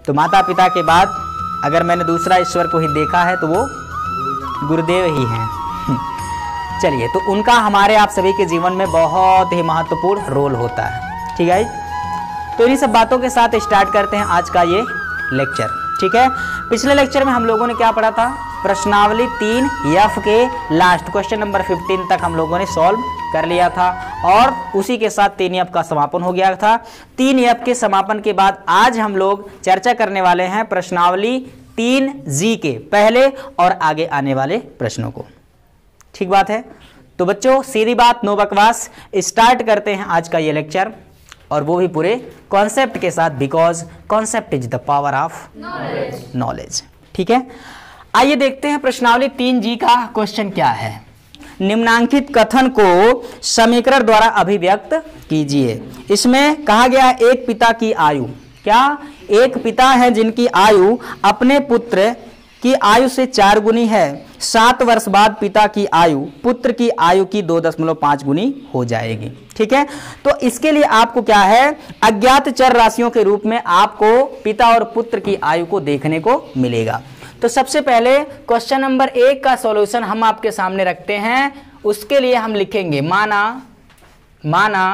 तो माता पिता के बाद अगर मैंने दूसरा ईश्वर को ही देखा है तो वो गुरुदेव ही हैं। चलिए, तो उनका हमारे आप सभी के जीवन में बहुत ही महत्वपूर्ण रोल होता है। ठीक है, तो इन्हीं सब बातों के साथ स्टार्ट करते हैं आज का ये लेक्चर। ठीक है, पिछले लेक्चर में हम लोगों ने क्या पढ़ा था? प्रश्नावली 3F के लास्ट क्वेश्चन नंबर 15 तक हम लोगों ने सॉल्व कर लिया था और उसी के साथ 3F का समापन हो गया था। 3F के समापन के बाद आज हम लोग चर्चा करने वाले हैं प्रश्नावली 3G के पहले और आगे आने वाले प्रश्नों को। ठीक बात है? तो बच्चों, सीधी बात, नो बकवास, स्टार्ट करते हैं आज का ये लेक्चर, और वो भी पूरे कॉन्सेप्ट के साथ, because concept is the power of knowledge. ठीक है, आइए देखते हैं प्रश्नावली 3G का क्वेश्चन क्या है। निम्नांकित कथन को समीकरण द्वारा अभिव्यक्त कीजिए। इसमें कहा गया है एक पिता की आयु, क्या? एक पिता है जिनकी आयु अपने पुत्र की आयु से 4 गुनी है। 7 वर्ष बाद पिता की आयु पुत्र की आयु की 2.5 गुनी हो जाएगी। ठीक है, तो इसके लिए आपको क्या है? अज्ञात चर राशियों के रूप में आपको पिता और पुत्र की आयु को देखने को मिलेगा। तो सबसे पहले क्वेश्चन नंबर 1 का सॉल्यूशन हम आपके सामने रखते हैं। उसके लिए हम लिखेंगे माना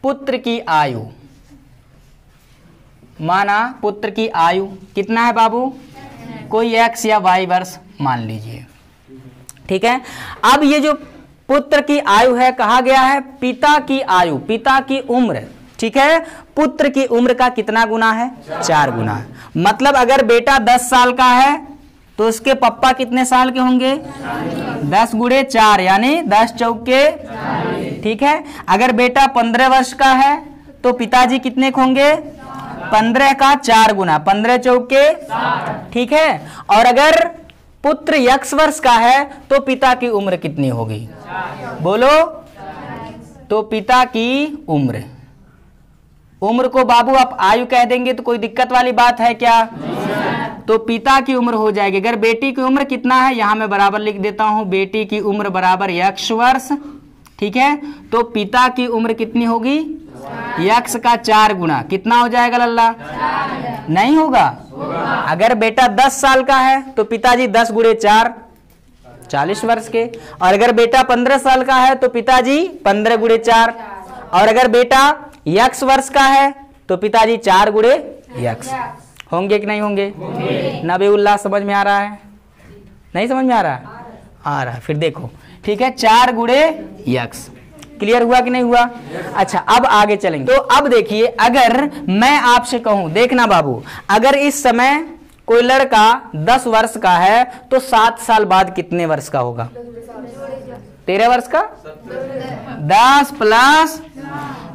पुत्र की आयु, माना पुत्र की आयु कितना है बाबू? कोई x या y वर्ष मान लीजिए। ठीक है, अब ये जो पुत्र की आयु है, कहा गया है पिता की आयु, पिता की उम्र। ठीक है, पुत्र की उम्र का कितना गुना है? 4 गुना। मतलब अगर बेटा 10 साल का है तो उसके पप्पा कितने साल के होंगे? 10 गुणे 4 यानी 10 चौके। ठीक है, अगर बेटा 15 वर्ष का है तो पिताजी कितने के होंगे? 15 का 4 गुना, 15 चौके। ठीक है, और अगर पुत्र x वर्ष का है तो पिता की उम्र कितनी होगी? बोलो। तो पिता की उम्र को बाबू आप आयु कह देंगे तो कोई दिक्कत वाली बात है क्या? तो पिता की उम्र हो जाएगी। अगर बेटी की उम्र कितना है, यहां मैं बराबर लिख देता हूं, बेटी की उम्र बराबर x वर्ष। ठीक है, तो पिता की उम्र कितनी होगी? x का 4 गुना। कितना हो जाएगा लल्ला? नहीं होगा। अगर बेटा 10 साल का है तो पिताजी 10 गुणे 4 40 वर्ष के, और अगर बेटा 15 साल का है तो पिताजी 15 गुणे 4, और अगर बेटा x वर्ष का है तो पिताजी 4 गुणे x। होंगे कि नहीं होंगे? नबीउल्लाह, समझ में आ रहा है? नहीं समझ में आ रहा है? आ रहा है। फिर देखो, ठीक है, 4 गुणे x। क्लियर हुआ कि नहीं हुआ? अच्छा, अब आगे चलेंगे। तो अब देखिए, अगर मैं आपसे कहूं, देखना बाबू, अगर इस समय कोई लड़का 10 वर्ष का है तो 7 साल बाद कितने वर्ष का होगा? 13 वर्ष का। 10 प्लस,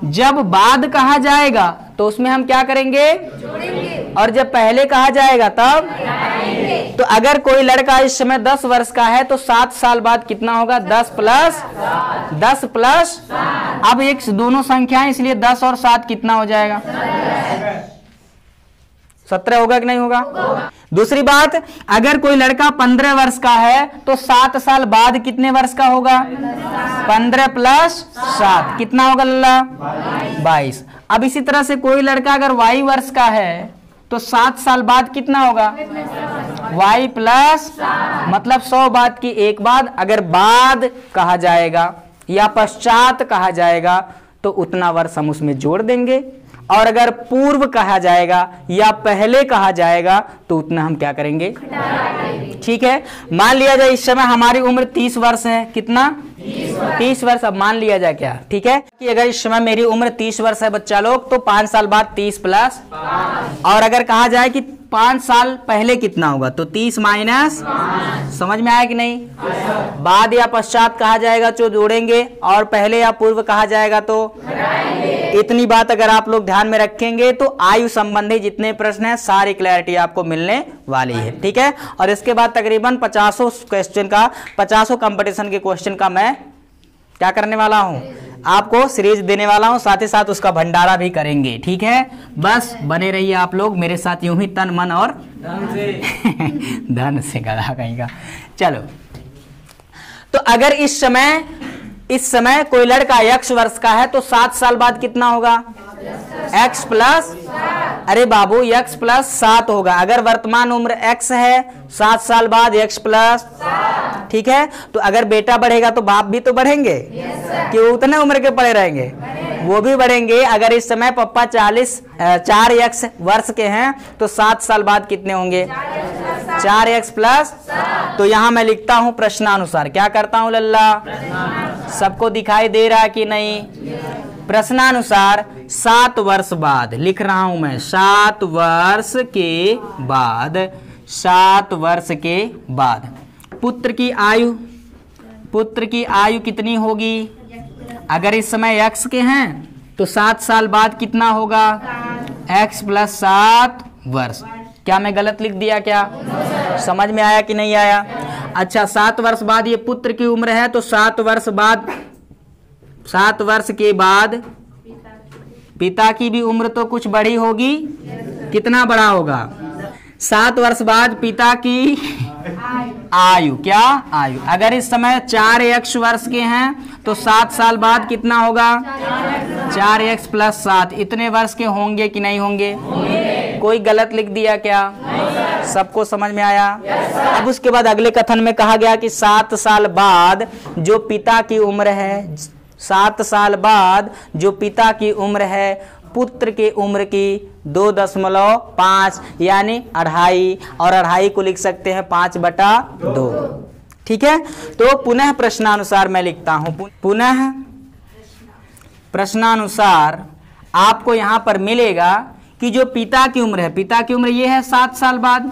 जब बाद कहा जाएगा तो उसमें हम क्या करेंगे? और जब पहले कहा जाएगा तब? तो अगर कोई लड़का इस समय 10 वर्ष का है तो 7 साल बाद कितना होगा? 10 प्लस। अब एक दोनों संख्याएं, इसलिए 10 और 7 कितना हो जाएगा? 17 होगा कि नहीं होगा? दूसरी बात, अगर कोई लड़का 15 वर्ष का है तो 7 साल बाद कितने वर्ष का होगा? 15 प्लस 7 कितना होगा लल्ला? 22। अब इसी तरह से कोई लड़का अगर y वर्ष का है तो 7 साल बाद कितना होगा? y प्लस, मतलब 100 बाद की एक बाद। अगर बाद कहा जाएगा या पश्चात कहा जाएगा तो उतना वर्ष हम उसमें जोड़ देंगे, और अगर पूर्व कहा जाएगा या पहले कहा जाएगा तो उतना हम क्या करेंगे? ठीक है, मान लिया जाए इस समय हमारी उम्र 30 वर्ष है। कितना? 30 वर्ष। अब मान लिया जाए क्या? ठीक है, कि अगर इस समय मेरी उम्र 30 वर्ष है बच्चा लोग, तो 5 साल बाद 30 प्लस, और अगर कहा जाए कि 5 साल पहले कितना होगा तो 30 माइनस। समझ में आया कि नहीं? बाद या पश्चात कहा जाएगा तो जोड़ेंगे, और पहले या पूर्व कहा जाएगा तो इतनी बात अगर आप लोग ध्यान में रखेंगे तो आयु संबंधी जितने प्रश्न हैं सारी क्लैरिटी आपको मिलने वाली है। ठीक है, और इसके बाद तकरीबन 50 क्वेश्चन का, 50 कंपटीशन के क्वेश्चन का मैं क्या करने वाला हूं? आपको सीरीज देने वाला हूं, साथ ही साथ उसका भंडारा भी करेंगे। ठीक है, बस बने रहिए आप लोग मेरे साथ यूं ही तन मन और धन से गधा कहीं का। चलो, तो अगर इस समय कोई लड़का x वर्ष का है तो 7 साल बाद कितना होगा? x प्लस, अरे बाबू x प्लस 7 होगा। अगर वर्तमान उम्र x है 7 साल बाद x प्लस, ठीक है। तो अगर बेटा बढ़ेगा तो बाप भी तो बढ़ेंगे कि वो उतने उम्र के पड़े रहेंगे, वो भी बढ़ेंगे। अगर इस समय पप्पा 4x वर्ष के हैं तो 7 साल बाद कितने होंगे? 4x plus. तो यहां मैं लिखता हूं प्रश्नानुसार। क्या करता हूं लल्ला? सबको दिखाई दे रहा कि नहीं? प्रश्नानुसार 7 वर्ष बाद लिख रहा हूं मैं। 7 वर्ष के बाद, 7 वर्ष के बाद पुत्र की आयु कितनी होगी? अगर इस समय x के हैं तो 7 साल बाद कितना होगा? x प्लस 7 वर्ष। क्या मैं गलत लिख दिया? क्या समझ में आया कि नहीं आया? अच्छा, 7 वर्ष बाद ये पुत्र की उम्र है तो 7 वर्ष बाद, 7 वर्ष के बाद पिता की भी उम्र तो कुछ बड़ी होगी। कितना बड़ा होगा? 7 वर्ष बाद पिता की आयु, क्या आयु? अगर इस समय 4x वर्ष के हैं तो 7 साल बाद कितना होगा? 4x plus 7। इतने वर्ष के होंगे कि नहीं होंगे? कोई गलत लिख दिया क्या? सबको समझ में आया? अब उसके बाद अगले कथन में कहा गया कि 7 साल बाद जो पिता की उम्र है, 7 साल बाद जो पिता की उम्र है, पुत्र की उम्र की 2.5 यानी 2.5, और 2.5 को लिख सकते हैं 5/2। ठीक है। तो पुनः प्रश्नानुसार मैं लिखता हूं। पुनः प्रश्नानुसार आपको यहां पर मिलेगा कि जो पिता की उम्र है, पिता की उम्र ये है 7 साल बाद,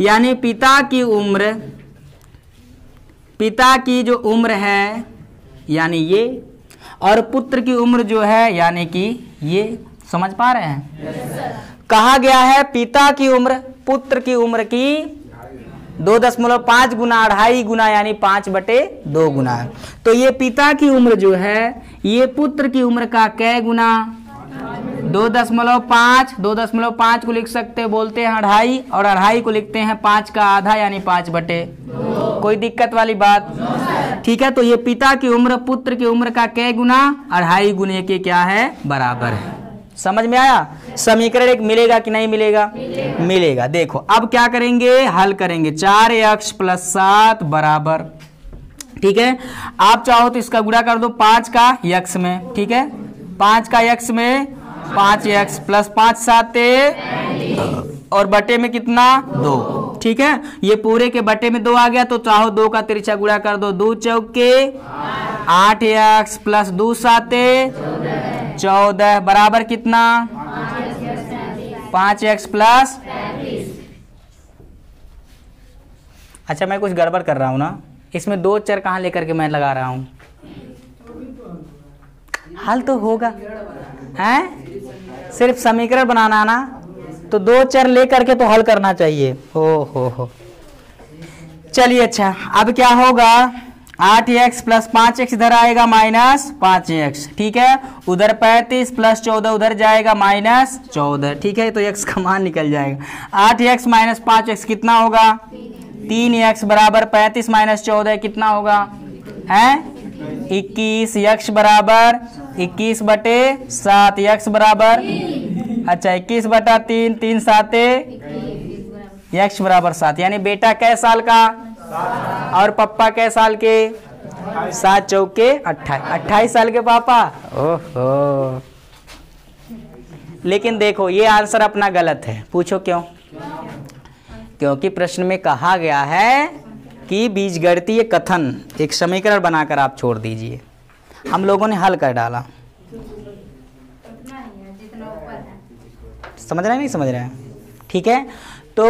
यानी पिता की उम्र, पिता की जो उम्र है यानी ये, और पुत्र की उम्र जो है यानी कि ये। समझ पा रहे हैं? कहा गया है पिता की उम्र पुत्र की उम्र की 2.5 गुना, 2.5 गुना यानी 5/2 गुना। तो ये पिता की उम्र जो है ये पुत्र की उम्र का कै गुना? 2.5। 2.5 को लिख सकते बोलते हैं 2.5, और 2.5 को लिखते हैं 5 का आधा यानी 5/2। कोई दिक्कत वाली बात? ठीक है। तो ये पिता की उम्र पुत्र की उम्र का कै गुना? 2.5 गुने के क्या है? बराबर है। समझ में आया? समीकरण एक मिलेगा कि नहीं मिलेगा? मिलेगा। देखो अब क्या करेंगे? हल करेंगे। 4x प्लस 7 बराबर, ठीक है। आप चाहो तो इसका गुणा कर दो 5 का x में, ठीक है। 5 का x में 5x प्लस 5 7 और बटे में कितना? 2, ठीक है। ये पूरे के बटे में 2 आ गया तो चाहो 2 का तिरछा गुणा कर दो। 2 चौके 8x प्लस 2 7 14 बराबर कितना? 5x plus. अच्छा, मैं कुछ गड़बड़ कर रहा हूं ना, इसमें 2 चर कहां लेकर के मैं लगा रहा हूं? हल तो होगा हैं? सिर्फ समीकरण बनाना ना, तो 2 चर लेकर के तो हल करना चाहिए। हो चलिए। अच्छा, अब क्या होगा? 8x प्लस 5x इधर आएगा माइनस 5x, ठीक है। उधर 35 प्लस 14 उधर जाएगा माइनस 14, ठीक है। तो x का मान निकल जाएगा। 8x माइनस 5x कितना होगा? 3x बराबर 35 माइनस 14 कितना होगा? है 21। x बराबर 21/7, x बराबर, अच्छा 21/3, 3 7 x बराबर 7। यानी बेटा कै साल का और पप्पा कै साल के? 7 चौके 28 साल के पापा। ओहो, लेकिन देखो ये आंसर अपना गलत है। पूछो क्यों? क्योंकि प्रश्न में कहा गया है कि बीजगणितीय कथन एक समीकरण बनाकर आप छोड़ दीजिए। हम लोगों ने हल कर डाला। समझ रहे हैं? नहीं समझ रहे हैं? ठीक है। तो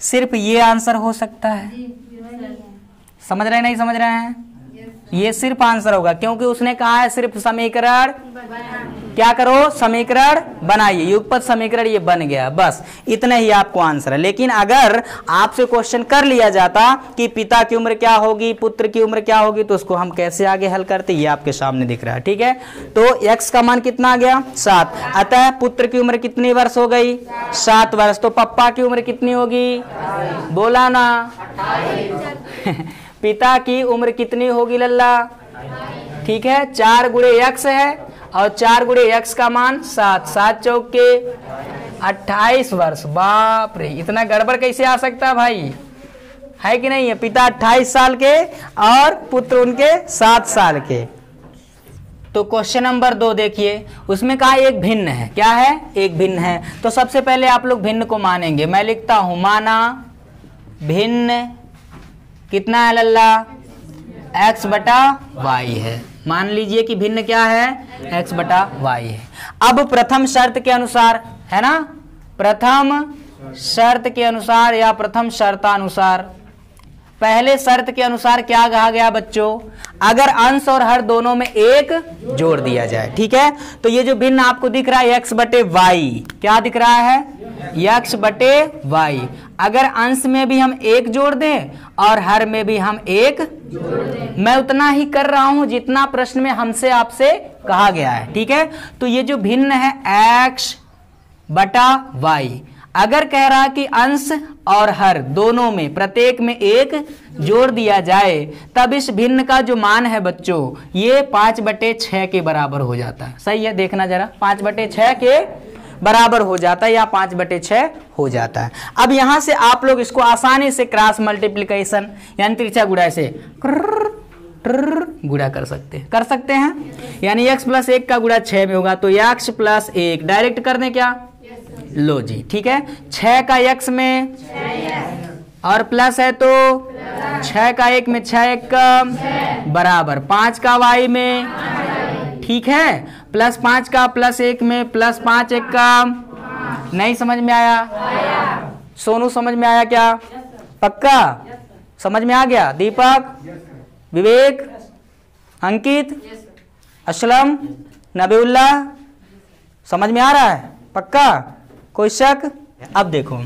सिर्फ ये आंसर हो सकता है। समझ रहे हैं? नहीं समझ रहे हैं? ये सिर्फ आंसर होगा, क्योंकि उसने कहा है सिर्फ समीकरण क्या करो? समीकरण बनाइए। युगपत समीकरण ये बन गया, बस इतना ही आपको आंसर है। लेकिन अगर आपसे क्वेश्चन कर लिया जाता कि पिता की उम्र क्या होगी, पुत्र की उम्र क्या होगी, तो उसको हम कैसे आगे हल करते, ये आपके सामने दिख रहा है। ठीक है। तो x का मान कितना आ गया? 7। अतः पुत्र की उम्र कितनी वर्ष हो गई? 7 वर्ष। तो पप्पा की उम्र कितनी होगी? बोला ना। पिता की उम्र कितनी होगी लल्ला? ठीक है। 4 गुणे x है और 4 गुणे x का मान 7, 7 चौके 28 वर्ष। बाप रे, इतना गड़बड़ कैसे आ सकता है भाई, है कि नहीं है? पिता 28 साल के और पुत्र उनके 7 साल के। तो क्वेश्चन नंबर 2 देखिए, उसमें कहा एक भिन्न है। क्या है? एक भिन्न है। तो सबसे पहले आप लोग भिन्न को मानेंगे। मैं लिखता हूं, माना भिन्न कितना है लल्ला? x बटा y है। मान लीजिए कि भिन्न क्या है? x बटा y है। अब प्रथम शर्त के अनुसार, है ना, प्रथम शर्त के अनुसार या प्रथम शर्तानुसार, पहले शर्त के अनुसार क्या कहा गया बच्चों? अगर अंश और हर दोनों में एक जोड़ दिया जाए, ठीक है। तो ये जो भिन्न आपको दिख रहा है x बटे वाई, क्या दिख रहा है? x बटे वाई। अगर अंश में भी हम एक जोड़ दें और हर में भी हम एक जोड़ दें, मैं उतना ही कर रहा हूं जितना प्रश्न में हमसे आपसे कहा गया है, ठीक है। तो ये जो भिन्न है x बटा वाई, अगर कह रहा कि अंश और हर दोनों में प्रत्येक में एक जोड़ दिया जाए, तब इस भिन्न का जो मान है बच्चों, ये 5/6 के बराबर हो जाता है। सही है, देखना जरा, 5/6 के बराबर हो जाता है या 5/6 हो जाता है। अब यहां से आप लोग इसको आसानी से क्रॉस मल्टीप्लिकेशन यानी तिरछा गुणा से गुणा कर सकते हैं। यानी x + 1 का गुणा 6 में होगा, तो x + 1 डायरेक्ट कर दें क्या? लो जी, ठीक है। 6 का x में और प्लस है तो 6 का 1 में 6 1 का बराबर 5 का y में, ठीक है। +5 का +1 में +5 1 का, नहीं समझ में आया? सोनू समझ में आया क्या? पक्का समझ में आ गया? दीपक, विवेक, अंकित, असलम, नबीउल्लाह, समझ में आ रहा है? पक्का, कोई शक? अब देखो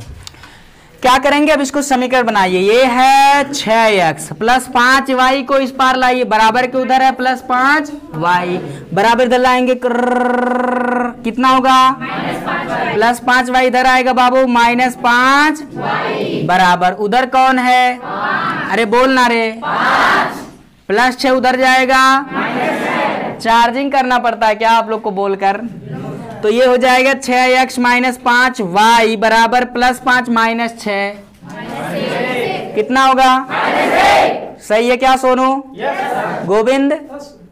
क्या करेंगे, अब इसको समीकरण बनाइए। ये है 6x + 5y को इस पार लाइए, बराबर के उधर है +5y, बराबर इधर लाएंगे, कितना होगा? +5y इधर आएगा बाबू, -5 बराबर उधर कौन है? अरे बोलना रे, +6 उधर जाएगा, चार्जिंग करना पड़ता है क्या आप लोग को बोलकर? तो ये हो जाएगा 6x - 5y बराबर +5 - 6, कितना होगा? सही है क्या सोनू? गोविंद,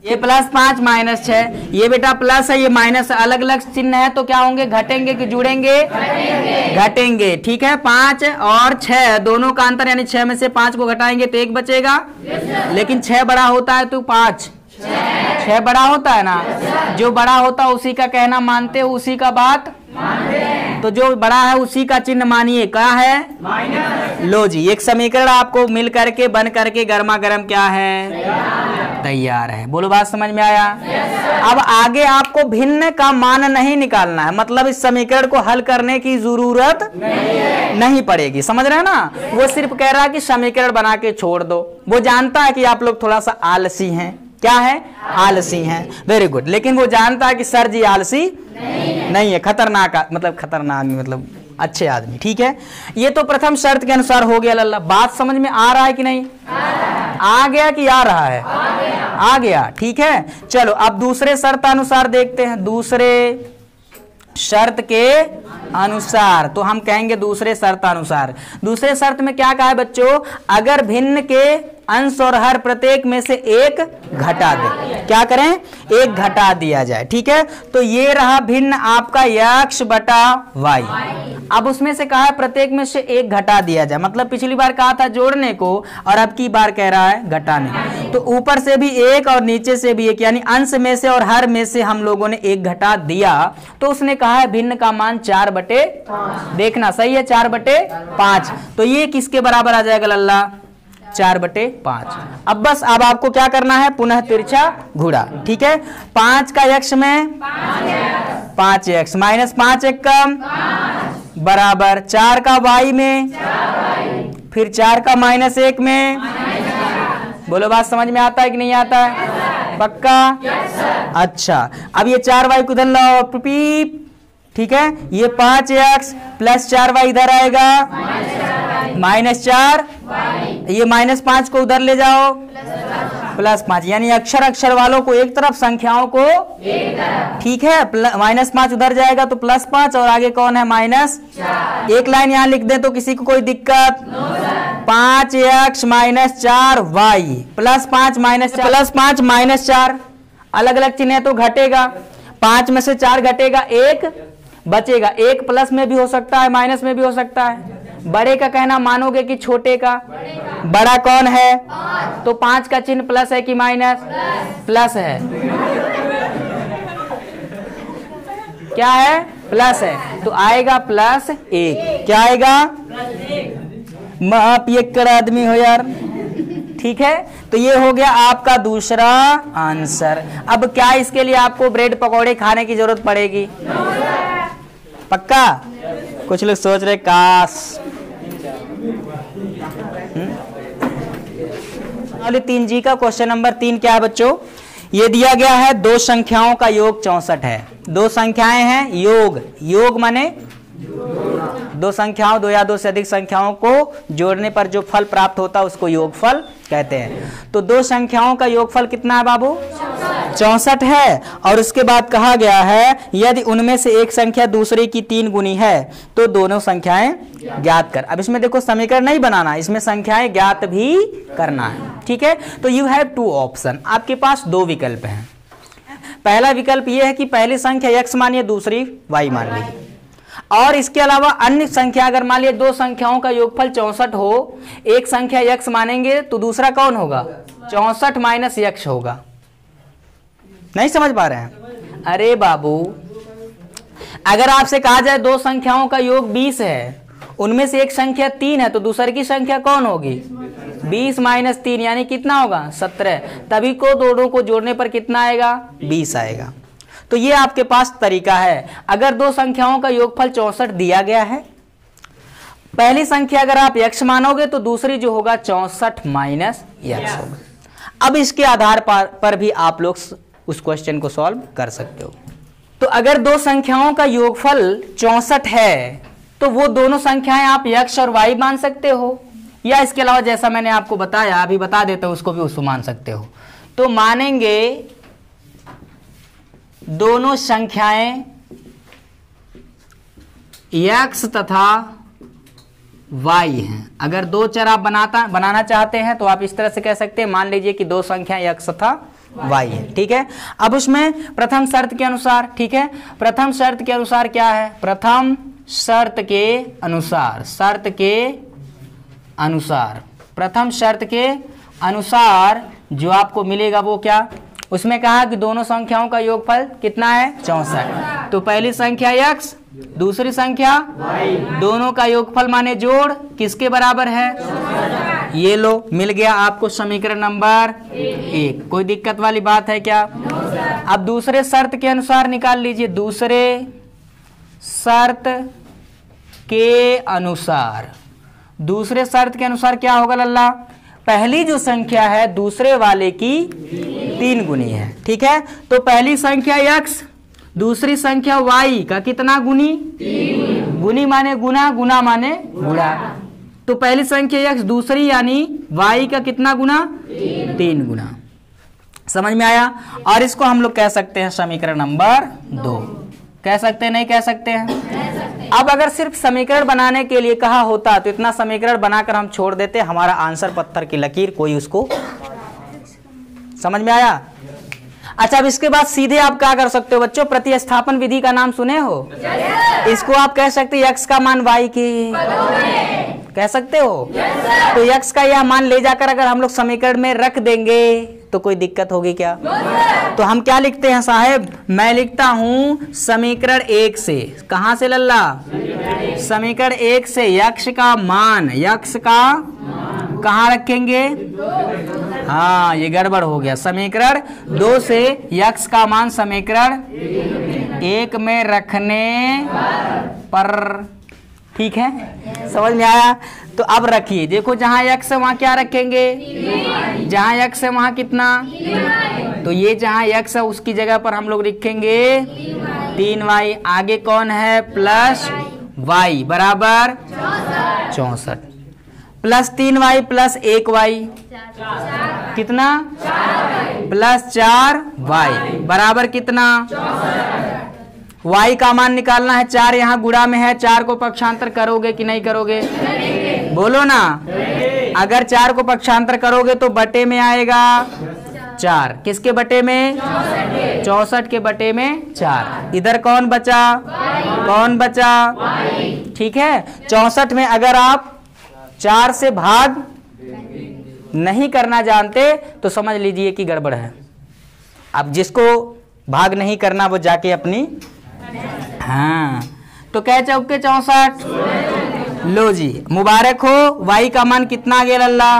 ये +5 - 6, ये बेटा प्लस है, ये माइनस, अलग अलग चिन्ह है तो क्या होंगे? घटेंगे कि जुड़ेंगे? घटेंगे, ठीक है। 5 और 6 दोनों का अंतर, यानी 6 में से 5 को घटाएंगे तो 1 बचेगा, लेकिन 6 बड़ा होता है तो 5, 6 बड़ा होता है ना, जो बड़ा होता है उसी का कहना मानते हो, उसी का बात मानते हैं। तो जो बड़ा है उसी का चिन्ह मानिए, क्या है? माइनस। लो जी, एक समीकरण आपको मिल करके बन करके गर्मा गर्म क्या है? तैयार है। बोलो, बात समझ में आया? अब आगे आपको भिन्न का मान नहीं निकालना है, मतलब इस समीकरण को हल करने की जरूरत नहीं पड़ेगी, समझ रहे हैं ना। वो सिर्फ कह रहा है कि समीकरण बना के छोड़ दो। वो जानता है कि आप लोग थोड़ा सा आलसी हैं। क्या है? आलसी हैं। Very good. लेकिन वो जानता है कि सर जी आलसी नहीं है, खतरनाक, मतलब खतरनाक मतलब अच्छे आदमी, ठीक है। ये तो प्रथम शर्त के अनुसार हो गया लल्ला। बात समझ में आ रहा है कि नहीं? आ गया कि आ रहा है? आ गया, ठीक है। चलो अब दूसरे शर्त अनुसार देखते हैं। दूसरे शर्त के अनुसार, तो हम कहेंगे दूसरे शर्त अनुसार। दूसरे शर्त में क्या कहा है बच्चों? अगर भिन्न के अंश और हर प्रत्येक में से एक घटा दे, क्या करें? एक घटा दिया जाए, ठीक है। तो ये रहा भिन्न आपका x बटा y। अब उसमें से कहा है प्रत्येक में से एक घटा दिया जाए, मतलब पिछली बार कहा था जोड़ने को और अब की बार कह रहा है घटाने। तो ऊपर से भी एक और नीचे से भी एक, यानी अंश में से और हर में से हम लोगों ने एक घटा दिया। तो उसने कहा है भिन्न का मान 4/5। देखना सही है, 4/5। तो ये किसके बराबर आ जाएगा लल्ला? 4/5। अब बस अब आपको क्या करना है? पुनः तिरछा घुड़ा, ठीक है। 5 का x में 5x -5 1 का बराबर 4 का y में, फिर 4 का -1 में। बोलो, बात समझ में आता है कि नहीं आता है? पक्का? अच्छा, अब ये 4y को इधर लाओ, पीप, ठीक है। ये 5x + 4y इधर आएगा, -4, ये -5 को उधर ले जाओ, +5, यानी अक्षर अक्षर वालों को एक तरफ, संख्याओं को एक तरफ। ठीक है, -5 उधर जाएगा तो +5 और आगे कौन है -4। एक लाइन यहाँ लिख दे तो किसी को कोई दिक्कत? 5x - 4y +5 - 4 अलग अलग चिन्ह है तो घटेगा, 5 में से 4 घटेगा, 1 बचेगा। 1 प्लस में भी हो सकता है, माइनस में भी हो सकता है। बड़े का कहना मानोगे कि छोटे का? बड़ा कौन है? तो 5 का चिन्ह प्लस है कि माइनस? प्लस है। क्या है? प्लस है, तो आएगा +1। क्या आएगा? आप ये कर आदमी हो यार। ठीक है, तो ये हो गया आपका दूसरा आंसर। अब क्या इसके लिए आपको ब्रेड पकौड़े खाने की जरूरत पड़ेगी? पक्का? कुछ लोग सोच रहे काश। 3G का क्वेश्चन नंबर 3 क्या है बच्चों? ये दिया गया है 2 संख्याओं का योग 64 है। 2 संख्याएं हैं, योग माने 2 संख्याओं, 2 या 2 से अधिक संख्याओं को जोड़ने पर जो फल प्राप्त होता है उसको योगफल कहते हैं। तो 2 संख्याओं का योगफल कितना है बाबू? 64 है। और उसके बाद कहा गया है यदि उनमें से एक संख्या दूसरे की 3 गुनी है तो दोनों संख्याएं ज्ञात कर। अब इसमें देखो समीकरण नहीं बनाना, इसमें संख्याएं ज्ञात भी करना है। ठीक है, तो यू हैव 2 ऑप्शन, आपके पास 2 विकल्प हैं। पहला विकल्प यह है कि पहली संख्या x मानिए, दूसरी y मान ली। और इसके अलावा अन्य संख्या अगर मान लिया 2 संख्याओं का योगफल 64 हो, एक संख्या x मानेंगे तो दूसरा कौन होगा? 64 - x होगा। नहीं समझ पा रहे हैं? अरे बाबू, अगर आपसे कहा जाए 2 संख्याओं का योग 20 है, उनमें से एक संख्या 3 है तो दूसरे की संख्या कौन होगी? 20 - 3 यानी कितना होगा? 17। तभी को दोनों को जोड़ने पर कितना आएगा? 20 आएगा। तो ये आपके पास तरीका है। अगर 2 संख्याओं का योगफल 64 दिया गया है, पहली संख्या अगर आप x मानोगे तो दूसरी जो होगा 64 - x होगा। अब इसके आधार पर भी आप लोग उस क्वेश्चन को सॉल्व कर सकते हो। तो अगर 2 संख्याओं का योगफल 64 है तो वो दोनों संख्याएं आप x और y मान सकते हो, या इसके अलावा जैसा मैंने आपको बताया, अभी बता देता हूं, उसको भी उसको मान सकते हो। तो मानेंगे दोनों संख्याएं x तथा y हैं। अगर 2 चर आप बनाना चाहते हैं तो आप इस तरह से कह सकते हैं, मान लीजिए कि 2 संख्याएं x तथा y है। ठीक है, अब उसमें प्रथम शर्त के अनुसार, ठीक है, प्रथम शर्त के अनुसार क्या है? प्रथम शर्त के अनुसार जो आपको मिलेगा वो क्या? उसमें कहा कि दोनों संख्याओं का योगफल कितना है? 64। तो पहली संख्या x, दूसरी संख्या y, दोनों का योगफल माने जोड़ किसके बराबर है? ये लो, मिल गया आपको समीकरण नंबर 1। कोई दिक्कत वाली बात है क्या? अब दूसरे शर्त के अनुसार निकाल लीजिए। दूसरे शर्त के अनुसार क्या होगा लल्ला? पहली जो संख्या है दूसरे वाले की 3 गुनी है। ठीक है, तो पहली संख्या x, दूसरी संख्या y का कितना गुनी? 3। गुनी माने गुना, गुना माने गुणा। तो पहली संख्या x, दूसरी यानी y का कितना गुना? 3 गुना। समझ में आया? और इसको हम लोग कह सकते हैं समीकरण नंबर 2। कह सकते हैं, नहीं कह सकते हैं? अब अगर सिर्फ समीकरण बनाने के लिए कहा होता तो इतना समीकरण बनाकर हम छोड़ देते, हमारा आंसर पत्थर की लकीर, कोई उसको। समझ में आया? अच्छा, अब इसके बाद सीधे आप क्या कर सकते हो बच्चों? प्रतिस्थापन विधि का नाम सुने हो? इसको आप कह सकते हो x का मान y की, कह सकते हो? तो x का यह मान ले जाकर अगर हम लोग समीकरण में रख देंगे तो कोई दिक्कत होगी क्या? तो हम क्या लिखते हैं साहेब? मैं लिखता हूं समीकरण 1 से। कहां से लल्ला? समीकरण 1 से x का मान कहां रखेंगे? हाँ, ये गड़बड़ हो गया। समीकरण 2 से x का मान समीकरण 1 में रखने पर। ठीक है, समझ में आया? तो अब रखिए, देखो जहां x है वहां क्या रखेंगे? जहां x है वहां कितना? तो ये जहां x है उसकी जगह पर हम लोग लिखेंगे 3y। आगे कौन है? प्लस y बराबर 64 प्लस 3y प्लस 1y कितना प्लस 4y बराबर कितना y का मान निकालना है 4 यहाँ गुणा में है 4 को पक्षांतर करोगे कि नहीं करोगे बोलो ना अगर 4 को पक्षांतर करोगे तो बटे में आएगा 4 किसके बटे में 64 के बटे में 4 इधर कौन बचा कौन बचा ठीक है 64 में अगर आप 4 से भाग नहीं करना जानते तो समझ लीजिए कि गड़बड़ है। अब जिसको भाग नहीं करना वो जाके अपनी हाँ तो क्या चौके 64 लो जी मुबारक हो y का मान कितना आ गया लल्ला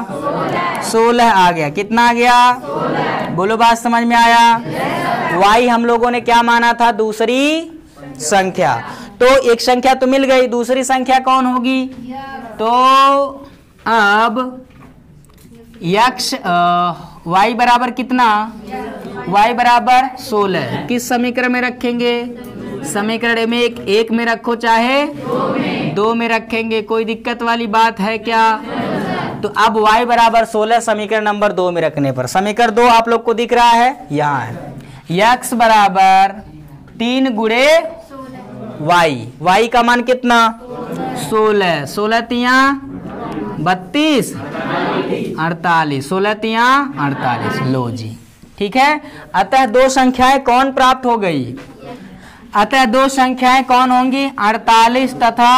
16 आ गया कितना आ गया बोलो बात समझ में आया y हम लोगों ने क्या माना था दूसरी संख्या तो एक संख्या तो मिल गई दूसरी संख्या कौन होगी तो अब यक्ष y बराबर कितना y बराबर 16 किस समीकरण में रखेंगे समीकरण में एक में रखो चाहे 2 में रखेंगे कोई दिक्कत वाली बात है क्या तो अब y बराबर 16 समीकरण नंबर 2 में रखने पर समीकरण 2 आप लोग को दिख रहा है यहाँ है x बराबर 3 गुणे y का मान कितना 16 तिया 32 48 16 तिया 48 लो जी ठीक है अतः दो संख्याएं कौन प्राप्त हो गई अतः दो संख्याएं कौन होंगी 48 तथा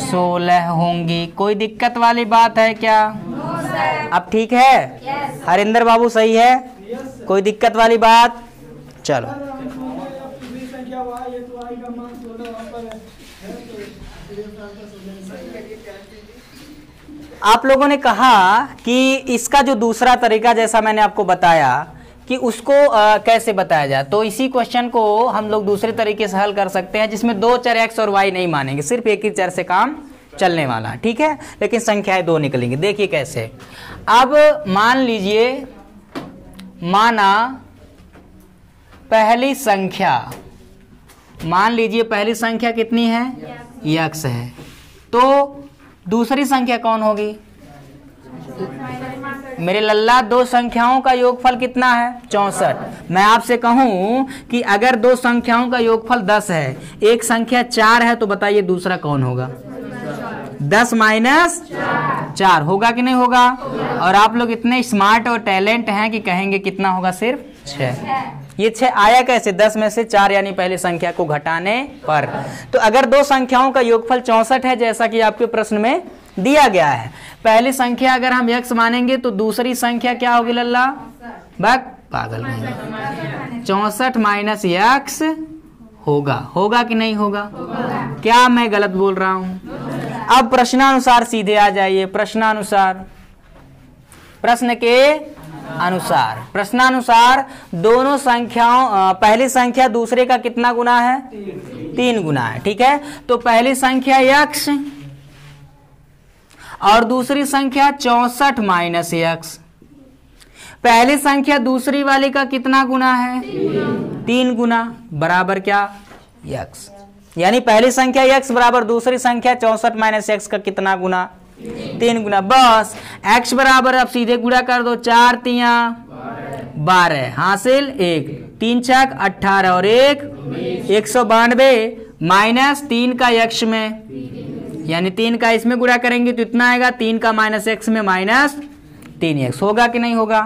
16 होंगी कोई दिक्कत वाली बात है क्या अब ठीक है हरिंदर बाबू सही है कोई दिक्कत वाली बात चलो आप लोगों ने कहा कि इसका जो दूसरा तरीका जैसा मैंने आपको बताया कि उसको कैसे बताया जाए तो इसी क्वेश्चन को हम लोग दूसरे तरीके से हल कर सकते हैं जिसमें दो चर x और y नहीं मानेंगे सिर्फ एक ही चर से काम चलने वाला ठीक है लेकिन संख्याएं दो निकलेंगी देखिए कैसे अब मान लीजिए माना पहली संख्या कितनी है x है तो दूसरी संख्या कौन होगी मेरे लल्ला दो संख्याओं का योगफल कितना है 64 मैं आपसे कहूं कि अगर दो संख्याओं का योगफल 10 है एक संख्या 4 है तो बताइए दूसरा कौन होगा 10 माइनस 4 होगा कि नहीं होगा और आप लोग इतने स्मार्ट और टैलेंट हैं कि कहेंगे कितना होगा सिर्फ 6 ये 6 आया कैसे 10 में से 4 यानी पहली संख्या को घटाने पर तो अगर दो संख्याओं का योगफल 64 है जैसा कि आपके प्रश्न में दिया गया है पहली संख्या अगर हम x मानेंगे तो दूसरी संख्या क्या होगी लल्ला बक पागल 64 माइनस x होगा कि नहीं होगा क्या मैं गलत बोल रहा हूं अब प्रश्नानुसार सीधे आ जाइए प्रश्नानुसार प्रश्नानुसार दोनों संख्याओं पहली संख्या दूसरे का कितना गुना है 3 गुना है ठीक है तो पहली संख्या x और दूसरी संख्या 64 माइनस x पहली संख्या दूसरी वाली का कितना गुना है 3 गुना बराबर क्या x यानी पहली संख्या x बराबर दूसरी संख्या 64 माइनस x का कितना गुना 3 गुना बस x बराबर अब सीधे गुणा कर दो 4 तिया 12 हासिल 1 3 छक 18 और 1 192 माइनस 3 का x में यानी 3 का इसमें गुणा करेंगे तो इतना आएगा 3 का माइनस x में माइनस 3x होगा कि नहीं होगा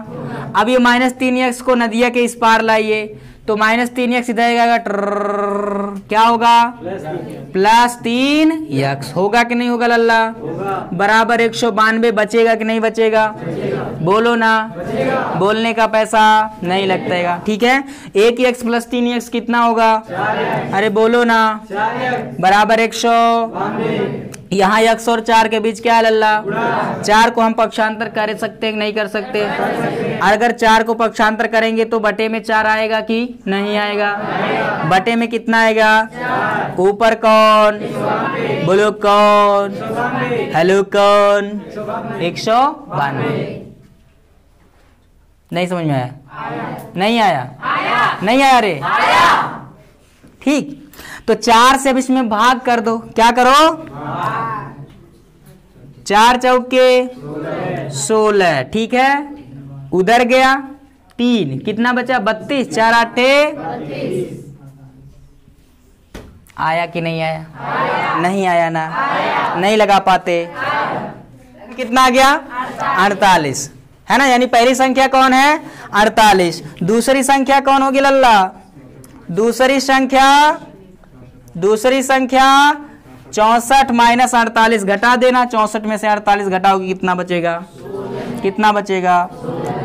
अब ये माइनस 3x को नदिया के इस पार लाइए तो माइनस 3x इधर आएगा क्या होगा प्लस 3x होगा कि नहीं होगा लल्ला बराबर 192 बचेगा कि नहीं बचेगा बोलो ना बोलने का पैसा नहीं लगता ठीक है 1x प्लस 3x कितना होगा अरे बोलो ना बराबर 100 यहाँ x और 4 के बीच क्या है लल्ला 4 को हम पक्षांतर कर सकते नहीं कर सकते अगर 4 को पक्षांतर करेंगे तो बटे में 4 आएगा कि नहीं आएगा बटे में कितना आएगा ऊपर कौन बोलो कौन हेलो कौन 192 नहीं समझ में आया नहीं आया रे ठीक तो 4 से अब इसमें भाग कर दो क्या करो 4 चौके 16 ठीक है उधर गया 3, कितना बचा 32, 4 8 आया कि नहीं आया? नहीं आया ना, नहीं लगा पाते। कितना आ गया? 48 है ना। यानी पहली संख्या कौन है? 48। दूसरी संख्या कौन होगी लल्ला? दूसरी संख्या 64 माइनस 48 घटा देना। 64 में से 48 घटाओगे कितना बचेगा? कितना बचेगा?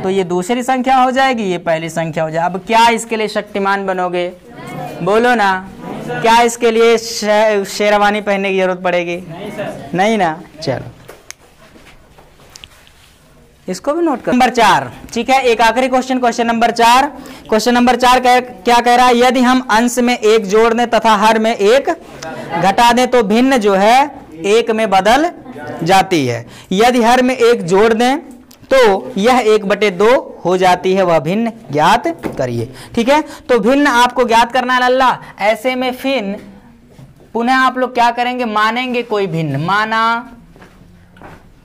तो ये दूसरी संख्या हो जाएगी, ये पहली संख्या हो जाएगी। अब क्या इसके लिए शक्तिमान बनोगे? बोलो ना, क्या इसके लिए शेरवानी पहनने की जरूरत पड़ेगी? नहीं ना। चलो इसको भी नोट कर। नंबर 4, ठीक है, एक आखिरी question, question number 4। Question number 4 क्या कह रहा है? यदि हम अंश में 1 जोड़ दें तथा हर में 1 घटा दें तो भिन्न जो है 1 में बदल जाती है। यदि हर में 1 जोड़ दें तो यह 1/2 हो जाती है, वह भिन्न ज्ञात करिए। ठीक है, तो भिन्न आपको ज्ञात करना है लल्ला। ऐसे में फिर पुनः आप लोग क्या करेंगे? मानेंगे कोई भिन्न। माना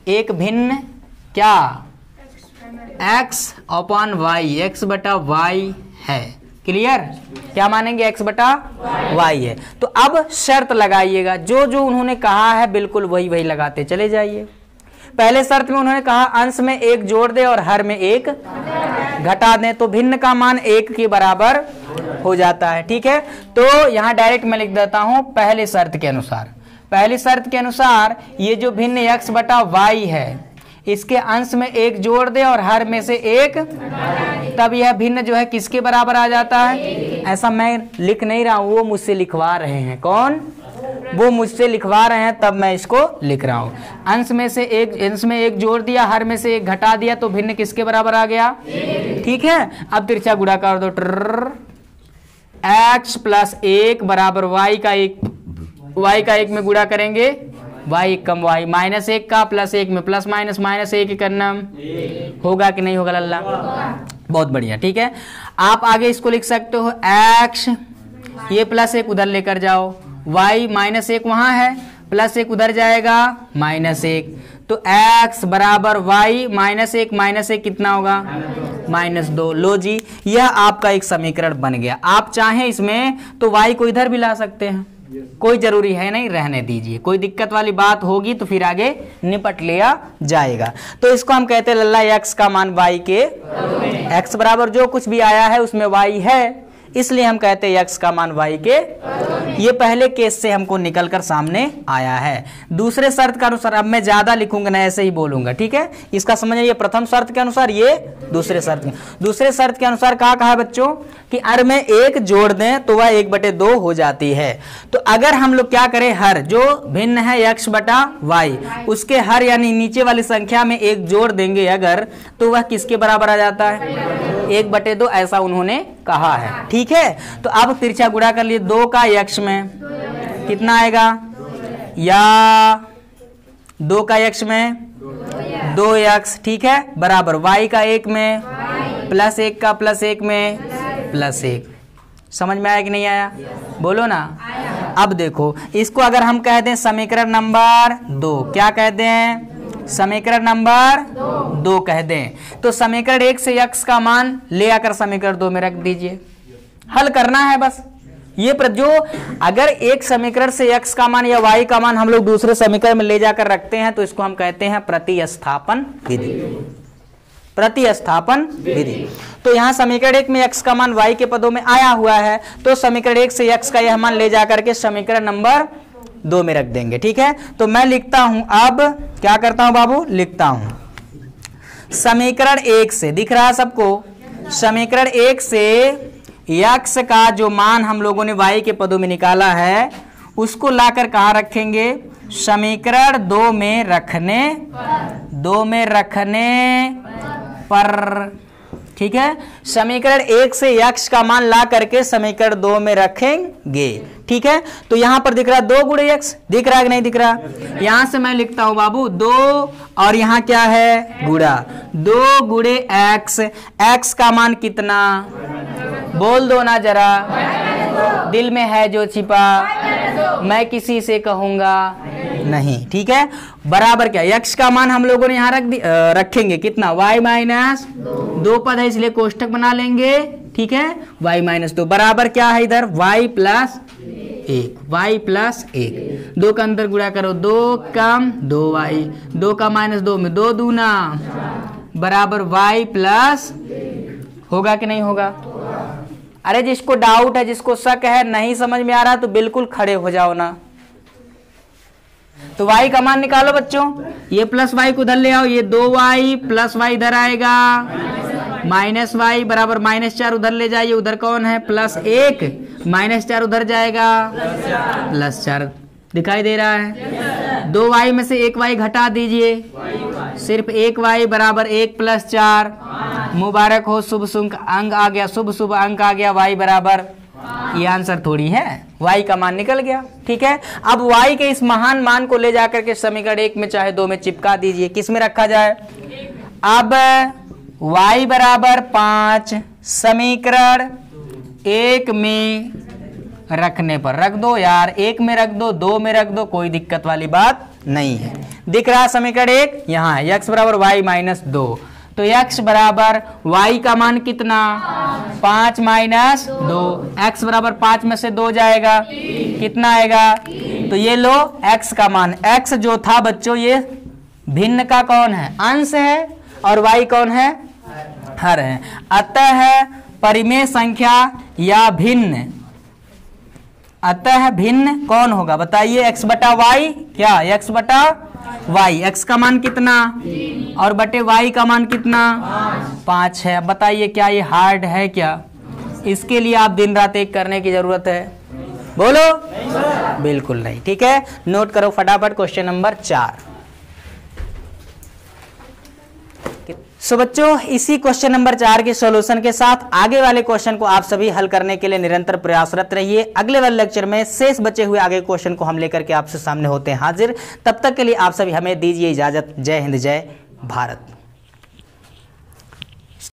एक भिन्न क्या? x/y, x/y है। क्लियर? क्या मानेंगे? x/y है। तो अब शर्त लगाइएगा, जो जो उन्होंने कहा है बिल्कुल वही वही लगाते चले जाइए। पहले शर्त में उन्होंने कहा अंश में 1 जोड़ दे और हर में 1 घटा दें तो भिन्न का मान 1 के बराबर हो जाता है। ठीक है, तो यहां डायरेक्ट मैं लिख देता हूं पहले शर्त के अनुसार। पहली शर्त के अनुसार ये जो भिन्न x/y है इसके अंश में 1 जोड़ दे और हर में से 1, तब यह भिन्न जो है किसके बराबर आ जाता है? ऐसा मैं लिख नहीं रहा हूं, वो मुझसे लिखवा रहे हैं। कौन? वो मुझसे लिखवा रहे हैं, तब मैं इसको लिख रहा हूं। अंश में 1 जोड़ दिया, हर में से 1 घटा दिया तो भिन्न किसके बराबर आ गया? ठीक है, अब तिरछा गुणा कर दो। x + 1 बराबर y का 1 में गुणा करेंगे, y कम y, -1 का +1 में प्लस माइनस -1 करना होगा कि नहीं होगा लल्ला? बहुत बढ़िया। ठीक है, आप आगे इसको लिख सकते हो x, ये +1 उधर लेकर जाओ, y -1 वहां है, +1 उधर जाएगा -1, तो x बराबर y -1 कितना होगा? -2। लो जी, यह आपका एक समीकरण बन गया। आप चाहें इसमें तो y को इधर भी ला सकते हैं, कोई जरूरी है नहीं, रहने दीजिए। कोई दिक्कत वाली बात होगी तो फिर आगे निपट लिया जाएगा। तो इसको हम कहते हैं लल्ला x का मान y के, x बराबर जो कुछ भी आया है उसमें y है, इसलिए हम कहते हैं x का मान y के। ये पहले केस से हमको निकलकर सामने आया है। दूसरे शर्त का अनुसार, अब मैं ज्यादा लिखूंगा ना, ऐसे ही बोलूंगा। ठीक है, इसका समझ, ये प्रथम शर्त के अनुसार, ये दूसरे शर्त के अनुसार कहा बच्चों कि हर में 1 जोड़ दें तो वह 1/2 हो जाती है। तो अगर हम लोग क्या करें, हर जो भिन्न है x/y, उसके हर यानी नीचे वाली संख्या में 1 जोड़ देंगे अगर, तो वह किसके बराबर आ जाता है? 1/2, ऐसा उन्होंने कहा है। ठीक है, तो अब तिरछा गुणा कर लिए। 2 का x में कितना आएगा? या 2 का x में 2x, ठीक है, बराबर y का 1 में +1 का +1 में +1। समझ में आया कि नहीं आया? बोलो ना। अब देखो, इसको अगर हम कह दें समीकरण नंबर 2, क्या कह दें? समीकरण नंबर 2 कह दें, तो समीकरण 1 से x का मान ले आकर समीकरण 2 में रख दीजिए। हल करना है बस। ये जो अगर एक समीकरण से x का मान या y का मान हम लोग दूसरे समीकरण में ले जाकर रखते हैं तो इसको हम कहते हैं प्रतिस्थापन विधि। प्रतिस्थापन विधि। तो यहाँ समीकरण 1 में x का मान y के पदों में आया हुआ है, तो समीकरण 1 से x का यह मान ले जाकर के समीकरण नंबर 2 में रख देंगे। ठीक है, तो मैं लिखता हूं, अब क्या करता हूं बाबू, लिखता हूं समीकरण 1 से, दिख रहा है सबको? समीकरण 1 से x का जो मान हम लोगों ने y के पदों में निकाला है उसको लाकर कहाँ रखेंगे? समीकरण 2 में रखने पर। ठीक है, समीकरण 1 से x का मान ला करके समीकरण 2 में रखेंगे। ठीक है, तो यहां पर दिख रहा है 2 गुणे x, दिख रहा है कि नहीं दिख रहा? यहां से मैं लिखता हूं बाबू 2 और यहां क्या है? गुणा 2 गुणे x। x का मान कितना? बोल दो ना जरा, दिल में है जो छिपा, मैं किसी से कहूंगा नहीं, ठीक है। बराबर क्या, x का मान हम लोगों ने यहाँ रखेंगे कितना, y माइनस 2 पद है इसलिए कोष्टक बना लेंगे, ठीक है। y माइनस 2 बराबर क्या है इधर, y प्लस 1, y प्लस 1, 2 का अंदर गुणा करो, 2 कम 2y, 2 का माइनस 2 में 2 दूना बराबर y प्लस, होगा कि नहीं होगा। अरे जिसको डाउट है, जिसको शक है, नहीं समझ में आ रहा तो बिल्कुल खड़े हो जाओ ना। तो y का मान निकालो बच्चों, ये प्लस y को उधर ले आओ, ये 2y प्लस y इधर आएगा माइनस y बराबर -4 उधर ले जाइए, उधर कौन है +1, -4 उधर जाएगा +4, दिखाई दे रहा है। 2y में से 1y घटा दीजिए, सिर्फ 1y बराबर 1 + 4, मुबारक हो, शुभ शुभ अंक आ गया, शुभ शुभ अंक आ गया, y बराबर, ये आंसर थोड़ी है, y का मान निकल गया, ठीक है। अब y के इस महान मान को ले जाकर के समीकरण 1 में चाहे 2 में चिपका दीजिए, किस में रखा जाए। अब y बराबर 5 समीकरण 1 में रखने पर रख दो यार, 1 में रख दो, 2 में रख दो, कोई दिक्कत वाली बात नहीं है। दिख रहा समीकरण 1 यहाँ है, x बराबर y माइनस 2, तो x बराबर y का मान कितना 5 माइनस 2, x बराबर 5 में से 2 जाएगा, कितना आएगा, तो ये लो x का मान, x जो था बच्चों ये भिन्न का कौन है, अंश है, और y कौन है, हर है। अतः परिमेय संख्या या भिन्न, अतः भिन्न कौन होगा बताइए, x बटा y, क्या x बटा y, x का मान कितना और बटे y का मान कितना 5 है। बताइए क्या ये हार्ड है क्या, इसके लिए आप दिन रात एक करने की जरूरत है, बोलो बिल्कुल नहीं, ठीक है। नोट करो फटाफट क्वेश्चन नंबर 4। सो बच्चों इसी क्वेश्चन नंबर 4 के सॉल्यूशन के साथ आगे वाले क्वेश्चन को आप सभी हल करने के लिए निरंतर प्रयासरत रहिए। अगले वाले लेक्चर में शेष बचे हुए आगे क्वेश्चन को हम लेकर के आपसे सामने होते हैं हाजिर। तब तक के लिए आप सभी हमें दीजिए इजाजत। जय हिंद, जय भारत।